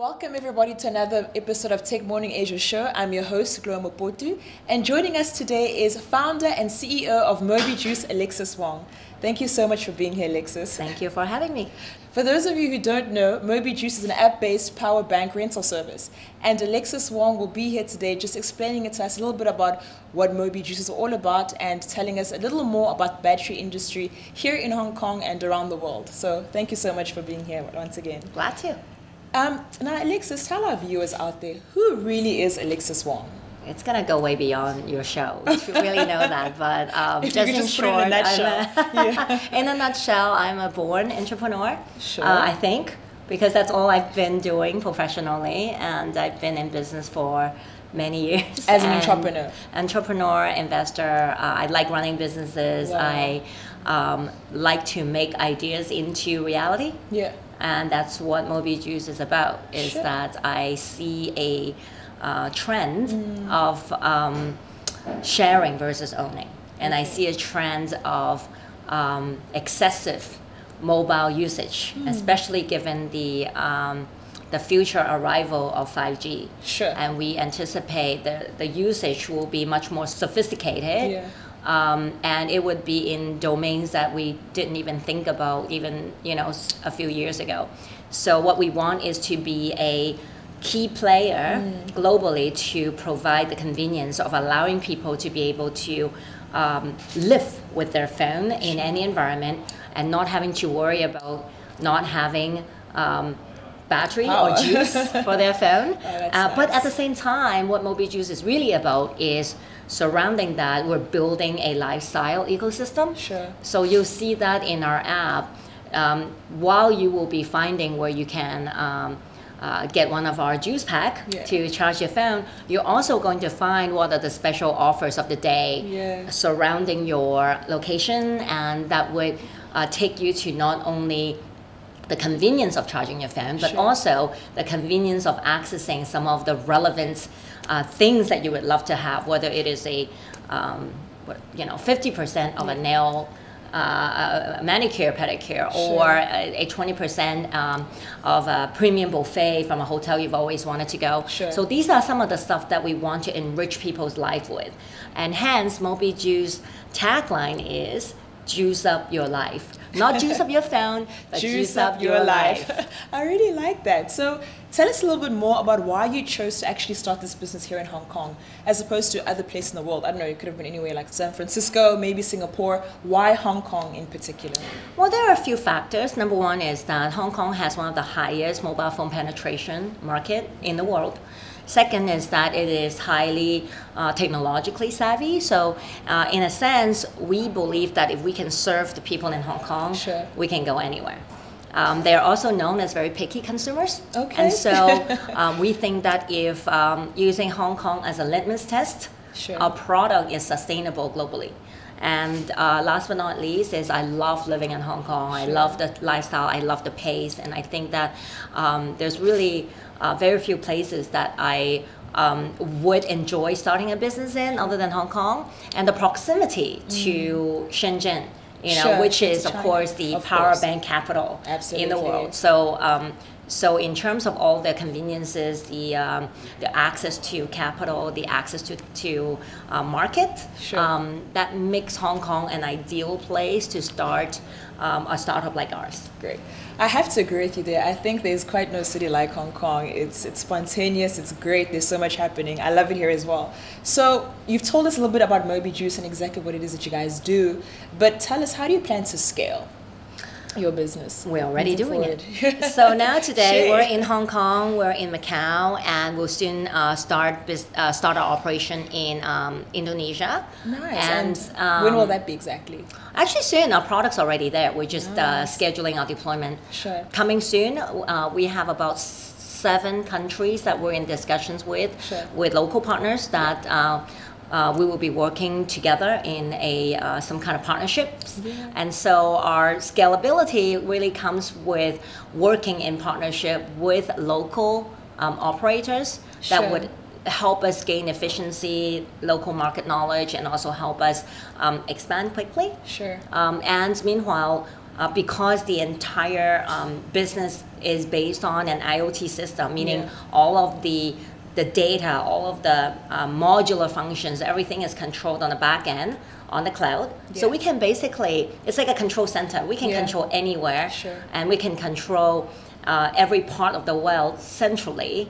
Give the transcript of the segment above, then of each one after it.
Welcome everybody to another episode of Tech Morning Asia Show. I'm your host, Gloa Mopotu, and joining us today is founder and CEO of MobiJuce, Alexis Wong. Thank you so much for being here, Alexis. Thank you for having me. For those of you who don't know, MobiJuce is an app-based power bank rental service, and Alexis Wong will be here today just explaining it to us a little bit about what MobiJuce is all about and telling us a little more about the battery industry here in Hong Kong and around the world. So thank you so much for being here once again. Glad to. Now, Alexis, tell our viewers out there, who really is Alexis Wong? It's going to go way beyond your show to really know that, but If just you could in just short, put it in a nutshell. in a nutshell, I'm a born entrepreneur, Sure. I think, because that's all I've been doing professionally, and I've been in business for many years. As an entrepreneur? Entrepreneur, investor, I like running businesses, Wow. I like to make ideas into reality. Yeah. And that's what MobiJuce is about, is Sure. that I see a trend of sharing versus owning. And I see a trend of excessive mobile usage, especially given the future arrival of 5G. Sure. And we anticipate the usage will be much more sophisticated. Yeah. And it would be in domains that we didn't even think about even, a few years ago. So what we want is to be a key player globally to provide the convenience of allowing people to be able to live with their phone in any environment and not having to worry about not having battery or juice for their phone. But at the same time, what MobiJuice is really about is surrounding that, we're building a lifestyle ecosystem. Sure. So you'll see that in our app, while you will be finding where you can get one of our juice pack to charge your phone, you're also going to find what are the special offers of the day surrounding your location, and that would take you to not only the convenience of charging your phone, but also the convenience of accessing some of the relevant things that you would love to have, whether it is a 50% of a nail manicure, pedicure, or a 20% of a premium buffet from a hotel you've always wanted to go. So these are some of the stuff that we want to enrich people's life with. And hence, MobiJuice tagline is, juice up your life. Not juice up your phone, but juice up your life. I really like that. So tell us a little bit more about why you chose to actually start this business here in Hong Kong as opposed to other places in the world. I don't know, it could have been anywhere like San Francisco, maybe Singapore. Why Hong Kong in particular? Well, there are a few factors. Number one is that Hong Kong has one of the highest mobile phone penetration market in the world. Second is that it is highly technologically savvy. So in a sense, we believe that if we can serve the people in Hong Kong, we can go anywhere. They are also known as very picky consumers. Okay. And so we think that if using Hong Kong as a litmus test, our product is sustainable globally. And last but not least is I love living in Hong Kong. I love the lifestyle. I love the pace. And I think that there's really very few places that I would enjoy starting a business in other than Hong Kong. And the proximity to Shenzhen, which is, of course, the power bank capital in the world. So in terms of all the conveniences, the access to capital, the access to market, that makes Hong Kong an ideal place to start a startup like ours. Great. I have to agree with you there. I think there's quite no city like Hong Kong. It's spontaneous, it's great, there's so much happening. I love it here as well. So you've told us a little bit about MobiJuice and exactly what it is that you guys do, but tell us, how do you plan to scale your business? We're already doing it. So now today we're in Hong Kong, we're in Macau, and we'll soon start our operation in Indonesia. Nice. And when will that be exactly? Actually soon, our product's already there. We're just scheduling our deployment. Coming soon, we have about 7 countries that we're in discussions with local partners that we will be working together in some kind of partnerships. And so our scalability really comes with working in partnership with local operators that would help us gain efficiency, local market knowledge, and also help us expand quickly. And meanwhile, because the entire business is based on an IoT system, meaning all of the data, all of the modular functions, everything is controlled on the back end, on the cloud. So we can basically, it's like a control center. We can control anywhere, and we can control every part of the world centrally.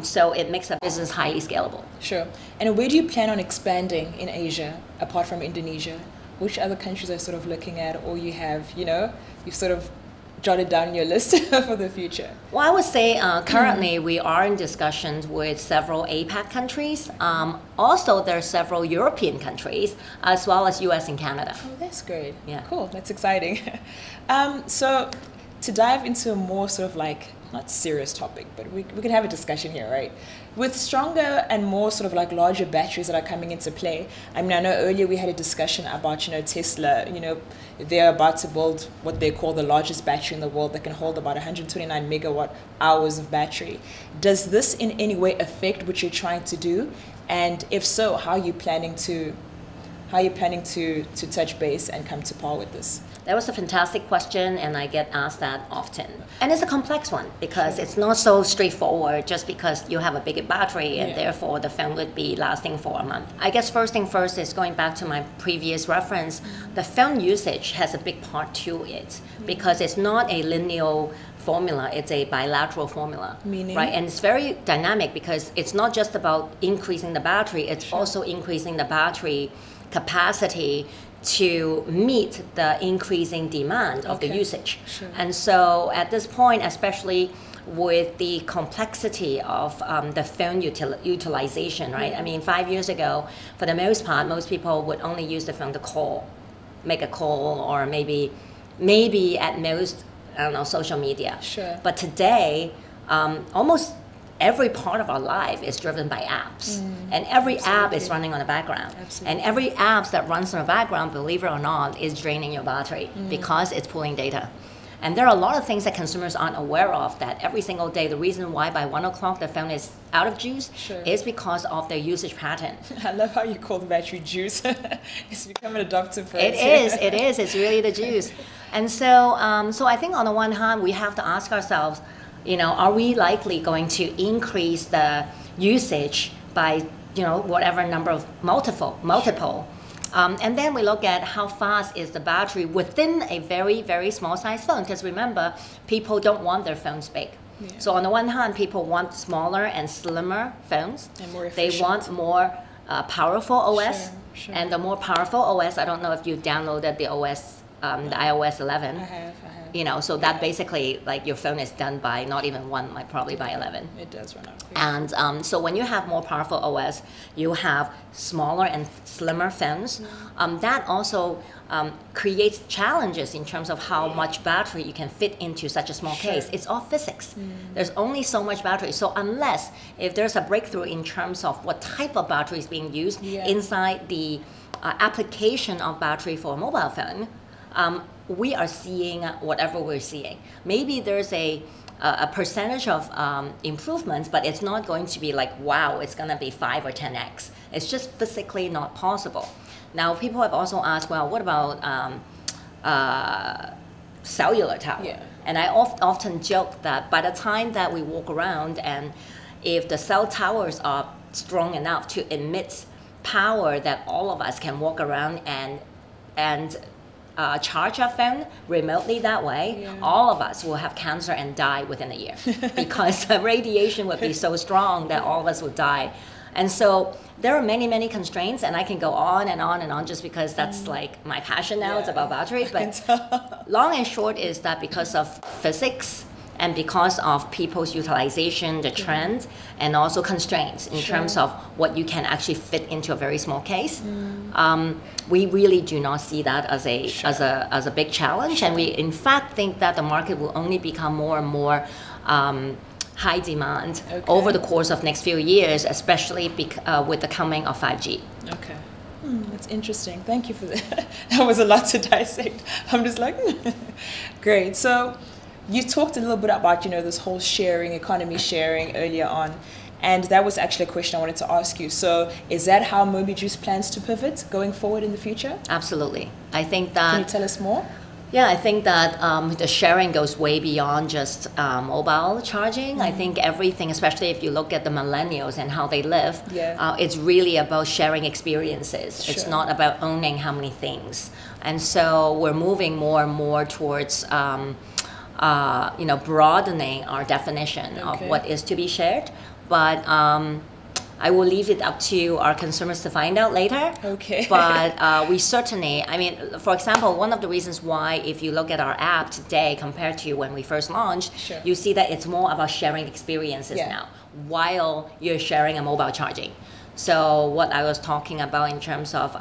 So it makes a business highly scalable. Sure. And where do you plan on expanding in Asia, apart from Indonesia? Which other countries are you sort of looking at, or you have, you've sort of jotted down your list for the future? Well, I would say currently we are in discussions with several APAC countries. Also, there are several European countries, as well as US and Canada. Oh, that's great. Yeah. Cool. That's exciting. So to dive into a more sort of like, not serious topic, but we can have a discussion here, right? With stronger and more sort of like larger batteries that are coming into play. I mean, I know earlier we had a discussion about, Tesla, they're about to build what they call the largest battery in the world that can hold about 129 megawatt hours of battery. Does this in any way affect what you're trying to do? And if so, how are you planning to touch base and come to par with this? That was a fantastic question, and I get asked that often. And it's a complex one because it's not so straightforward just because you have a bigger battery and therefore the phone would be lasting for a month. I guess first thing first is going back to my previous reference, the phone usage has a big part to it because it's not a linear formula, it's a bilateral formula. Meaning? Right? And it's very dynamic because it's not just about increasing the battery, it's also increasing the battery capacity to meet the increasing demand of the usage. And so at this point, especially with the complexity of the phone utilization, right? I mean, 5 years ago, for the most part, most people would only use the phone to call, make a call, or maybe at most, I don't know, social media. But today, almost every part of our life is driven by apps. And every app is running on the background. And every app that runs on the background, believe it or not, is draining your battery because it's pulling data. And there are a lot of things that consumers aren't aware of that every single day, the reason why by 1 o'clock the phone is out of juice is because of their usage pattern. I love how you call the battery juice. It's become an adoptive phrase. It is. It's really the juice. And so, so I think on the one hand, we have to ask ourselves, are we likely going to increase the usage by, whatever number of multiple? And then we look at how fast is the battery within a very, very small size phone. Because remember, people don't want their phones big. So on the one hand, people want smaller and slimmer phones. And more efficient. They want more powerful OS. And the more powerful OS, I don't know if you downloaded the OS, the iOS 11. I have. So that basically, like, your phone is done by not even 1, like probably by 11. It does run out quick. And so when you have more powerful OS, you have smaller and slimmer phones. That also creates challenges in terms of how much battery you can fit into such a small case. It's all physics. There's only so much battery. So if there's a breakthrough in terms of what type of battery is being used inside the application of battery for a mobile phone, we are seeing whatever we're seeing. Maybe there's a percentage of improvements, but it's not going to be like, wow, it's going to be 5 or 10x. It's just physically not possible. Now, people have also asked, well, what about cellular tower? And I often joke that by the time that we walk around, and if the cell towers are strong enough to emit power that all of us can walk around and charge our phone remotely that way, all of us will have cancer and die within a year because the radiation would be so strong that all of us would die. And so there are many, many constraints, and I can go on and on and on just because that's like my passion now. It's about battery. But long and short is that because of physics and because of people's utilization, the trend, and also constraints in terms of what you can actually fit into a very small case, we really do not see that as a big challenge. And we in fact think that the market will only become more and more high demand over the course of next few years, especially with the coming of 5G. Okay. That's interesting. Thank you for that. That was a lot to dissect. I'm just like, great. So you talked a little bit about, this whole economy sharing earlier on. And that was actually a question I wanted to ask you. So is that how MobiJuce plans to pivot going forward in the future? Absolutely. I think that... Can you tell us more? Yeah, I think that the sharing goes way beyond just mobile charging. I think everything, especially if you look at the millennials and how they live, it's really about sharing experiences. It's not about owning how many things. And so we're moving more and more towards broadening our definition of what is to be shared. But I will leave it up to our consumers to find out later. Okay. But we certainly, I mean, for example, one of the reasons why if you look at our app today compared to when we first launched, you see that it's more about sharing experiences now while you're sharing a mobile charging. So what I was talking about in terms of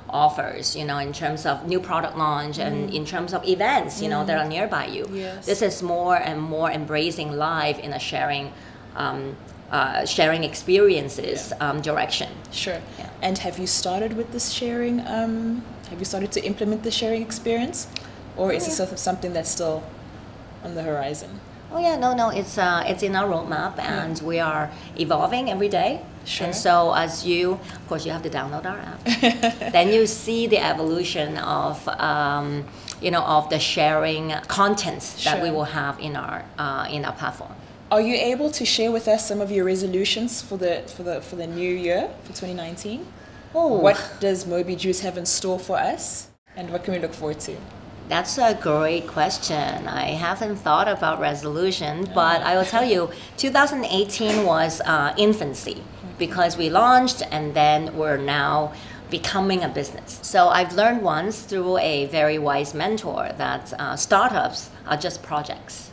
offers, in terms of new product launch and in terms of events, that are nearby you. This is more and more embracing live in a sharing experiences direction. Sure. Yeah. And have you started with this sharing? Have you started to implement the sharing experience, or is this something that's still on the horizon? Oh yeah, no, it's in our roadmap, and we are evolving every day. Sure. And so of course, you have to download our app. Then you see the evolution of of the sharing contents that we will have in our platform. Are you able to share with us some of your resolutions for the new year, for 2019? What does MobiJuce have in store for us, and what can we look forward to? That's a great question. I haven't thought about resolution, but I will tell you, 2018 was infancy because we launched and then we're now becoming a business. So I've learned once through a very wise mentor that startups are just projects.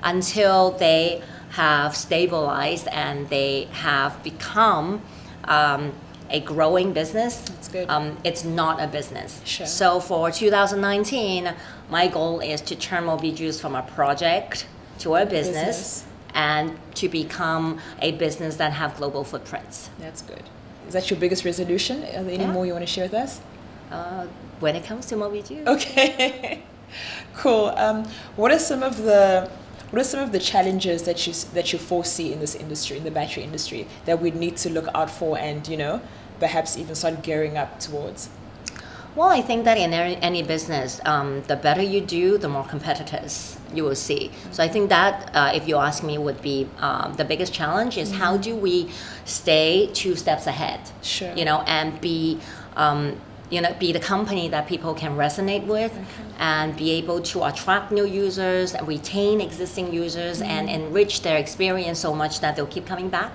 Until they have stabilized and they have become a growing business, that's good. It's not a business. Sure. So for 2019, my goal is to turn MobiJuice from a project to a business and to become a business that have global footprints. That's good. Is that your biggest resolution? Are there any more you want to share with us? When it comes to MobiJuice. Okay. Cool. What are some of the challenges that you foresee in this industry, in the battery industry, that we need to look out for and, perhaps even start gearing up towards? Well, I think that in any business, the better you do, the more competitors you will see. So I think that, if you ask me, would be the biggest challenge is how do we stay 2 steps ahead, and be the company that people can resonate with and be able to attract new users and retain existing users and enrich their experience so much that they'll keep coming back.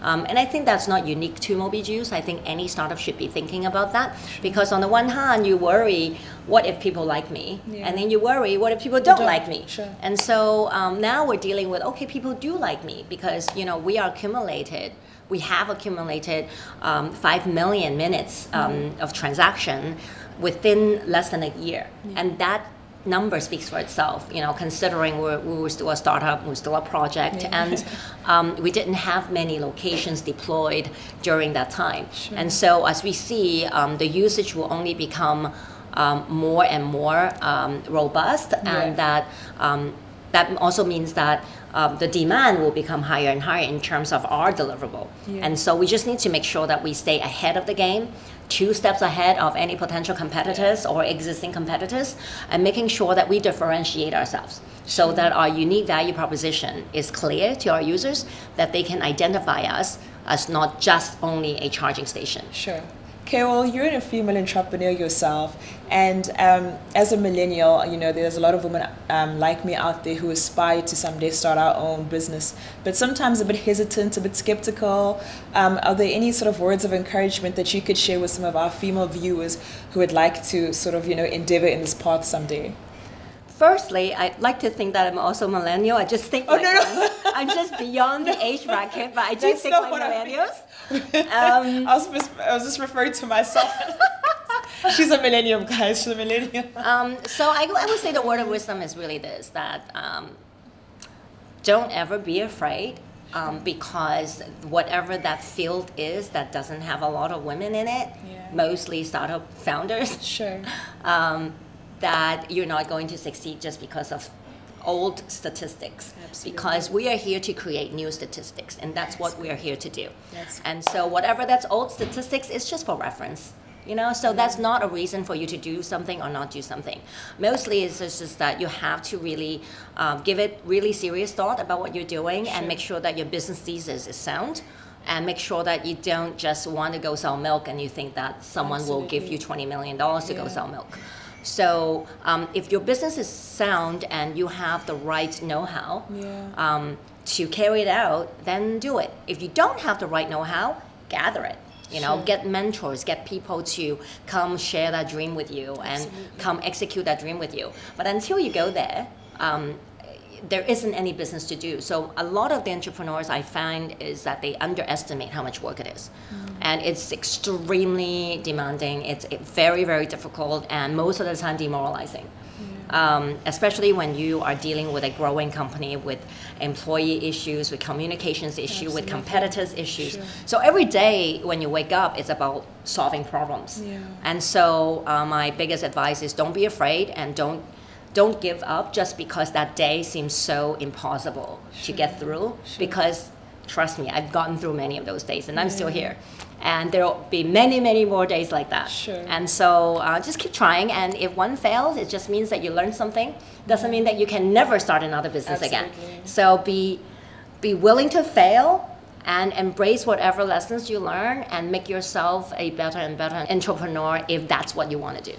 And I think that's not unique to MobiJuice. I think any startup should be thinking about that because on the one hand, you worry, what if people like me? And then you worry, what if people don't like me? And so now we're dealing with, okay, people do like me because, we have accumulated 5 million minutes of transaction within less than a year. And that number speaks for itself, considering we were still a startup, we were still a project, and we didn't have many locations deployed during that time. And so as we see, the usage will only become more and more robust, and that also means that the demand will become higher and higher in terms of our deliverable. And so we just need to make sure that we stay ahead of the game, 2 steps ahead of any potential competitors or existing competitors, and making sure that we differentiate ourselves so that our unique value proposition is clear to our users, that they can identify us as not just only a charging station. Sure. Okay, well, you're a female entrepreneur yourself, and as a millennial, there's a lot of women like me out there who aspire to someday start our own business, but sometimes a bit hesitant, a bit skeptical. Are there any sort of words of encouragement that you could share with some of our female viewers who would like to sort of, endeavor in this path someday? Firstly, I'd like to think that I'm also millennial. I just think I'm just beyond the age bracket, but I do think like millennials. I was just referring to myself. She's a millennium, guys. She's a millennium. So I would say the word of wisdom is really this, that don't ever be afraid, because whatever that field is that doesn't have a lot of women in it, mostly startup founders, that you're not going to succeed just because of old statistics. Absolutely. Because we are here to create new statistics, and that's what we are here to do. And so whatever that's old statistics is just for reference. You know, so that's not a reason for you to do something or not do something. Mostly it's just that you have to really give it really serious thought about what you're doing and make sure that your business thesis is sound, and make sure that you don't just want to go sell milk and you think that someone will give you $20 million to go sell milk. So if your business is sound and you have the right know-how to carry it out, then do it. If you don't have the right know-how, gather it. You know, get mentors, get people to come share that dream with you and come execute that dream with you. But until you go there, there isn't any business to do. So a lot of the entrepreneurs I find is that they underestimate how much work it is. And it's extremely demanding. It's very, very difficult and most of the time demoralizing. Especially when you are dealing with a growing company with employee issues, with communications issues, with competitors issues. So every day when you wake up, it's about solving problems. And so my biggest advice is don't be afraid and don't give up just because that day seems so impossible to get through. Because trust me, I've gotten through many of those days and I'm still here. And there will be many, many more days like that. And so just keep trying. And if one fails, it just means that you learned something. Doesn't mean that you can never start another business again. So be willing to fail and embrace whatever lessons you learn and make yourself a better and better entrepreneur if that's what you want to do.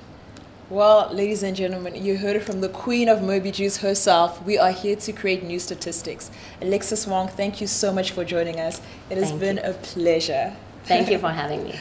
Well, ladies and gentlemen, you heard it from the queen of MobiJuce herself. We are here to create new statistics. Alexis Wong, thank you so much for joining us. It has been a pleasure. Thank you for having me.